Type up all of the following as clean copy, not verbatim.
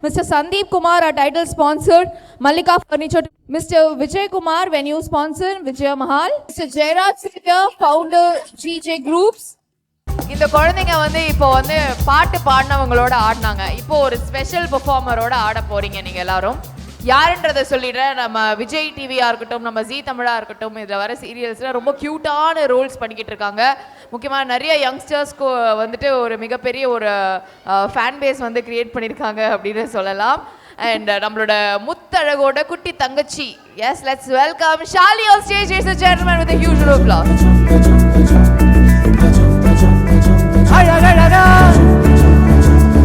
Mr. Sandeep Kumar, our title sponsor, Mallika Furniture. Mr. Vijay Kumar, venue sponsor, Vijay Mahal. Mr. Jairaj Sridhar, founder, GJ Groups. இந்த குழந்தைங்க வந்து இப்போ வந்து பாட்டு பாடினவங்களோட ஆடினாங்க. இப்போ ஒரு ஸ்பெஷல் பெர்ஃபார்மரோட ஆட போறீங்க நீங்க எல்லாரும். யாருன்றதை சொல்லிடுறேன். நம்ம விஜய் டிவியா இருக்கட்டும், நம்ம ஜி தமிழா இருக்கட்டும், இதில் வர சீரியல்ஸ்ல ரொம்ப க்யூட்டான ரோல்ஸ் பண்ணிக்கிட்டு இருக்காங்க. முக்கியமாக நிறைய யங்ஸ்டர்ஸ்க்கு வந்துட்டு ஒரு மிகப்பெரிய ஒரு ஃபேன் பேஸ் வந்து கிரியேட் பண்ணியிருக்காங்க அப்படின்னு சொல்லலாம். அண்ட் நம்மளோட முத்தழகோட குட்டி தங்கச்சி, yes let's welcome Shali on stage is a gentleman with a huge applause. அழகழகா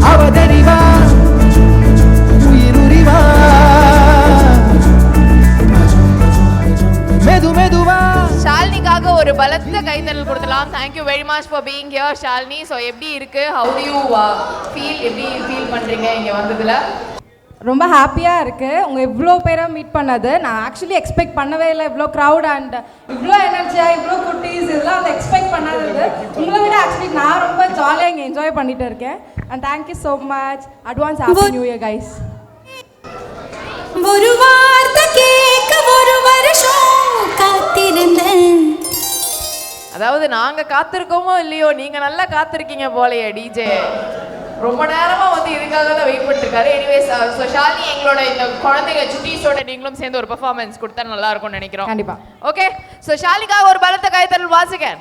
அவதரிவா உயிருரிவா மெது மெதுவா. ஷாலினிக்காக ஒரு பலத்த கைத்தறல் கொடுக்கலாம். Thank you very much for being here Shalini. So எப்படி இருக்கு, ஹவு டு யூ ஃபீல், எப்படி ஃபீல் பண்ணுறீங்க இங்கே வந்ததில்? ரொம்ப ஹாப்பியாக இருக்குது உங்கள் இவ்வளோ பேரை மீட் பண்ணது. நான் ஆக்சுவலி எக்ஸ்பெக்ட் பண்ணவே இல்லை, இவ்வளோ க்ரௌட் அண்ட் இவ்வளோ எனர்ஜியாக இவ்வளோ குட்டீஸ் இதெல்லாம் வந்து எக்ஸ்பெக்ட் பண்ணாதது. உங்களை விட ஆக்சுவலி நான் ரொம்ப ஜாலியாக இங்கே என்ஜாய் பண்ணிட்டு இருக்கேன். And thank you so much. Advance happy new year guys. ஒரு வார்த்தை கேட்க ஒரு வருஷம் காத்திருந்தேன். அதாவது நாங்கள் காத்திருக்கோமோ இல்லையோ, நீங்கள் நல்லா காத்திருக்கீங்க போலையே. டிஜே ரொம்ப நேரமாக வந்து இதுக்காக தான் வெயிட் பண்ணிருக்காரு. எனிவேஸ், ஸோ ஷாலினி எங்களோட இந்த குழந்தைங்க சுட்டீஸோட நீங்களும் சேர்ந்து ஒரு பெர்ஃபார்மன்ஸ் கொடுத்தா நல்லா இருக்கும்னு நினைக்கிறோம். கண்டிப்பா. ஓகே, ஸோ ஷாலினிக்காக ஒரு பலத்த கைத்தறல் வாசிக்க.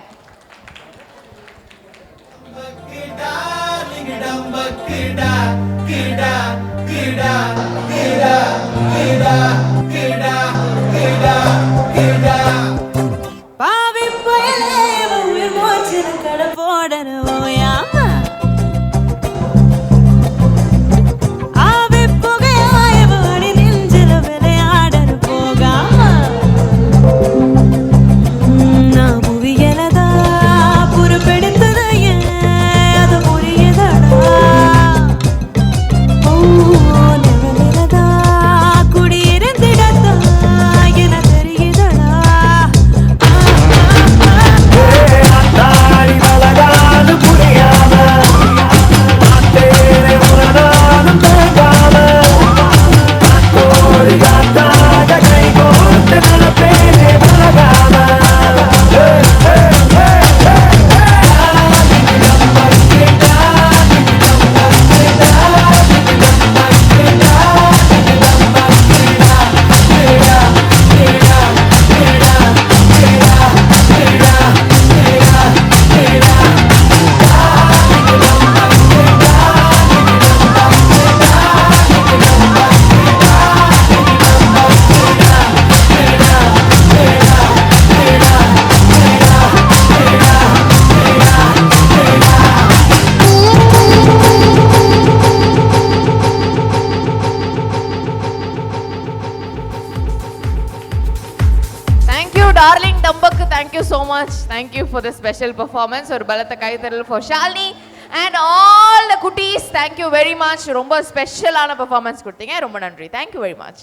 பாவி புயலே உயிர் மூச்சில் கடை போடணும் ஓயாம. ஆவி புகையாய வாடி நெஞ்சில விளையாடணும் போகாம. நான் புவியலதா பொறுப்பெடுத்தது ஏன் அது புரியதடா. ஓ நிழலிலதா குடியிருந்திடத்தா என தெரியுதடா. தாடி வளராது புரியாம தேரை உலகாலும் தேங்காம ஒரு காத்தாக கை கோர்த்து நடப்பேனே பழகாம. Darling Dambakku, thank you so much. Thank you for the special performance. ஒரு பலத்த கைத்தறல் for Shalini and all the cuties. Thank you very much. ரொம்ப ஸ்பெஷலான பெர்ஃபார்மன்ஸ் கொடுத்தீங்க. ரொம்ப நன்றி. Thank you very much.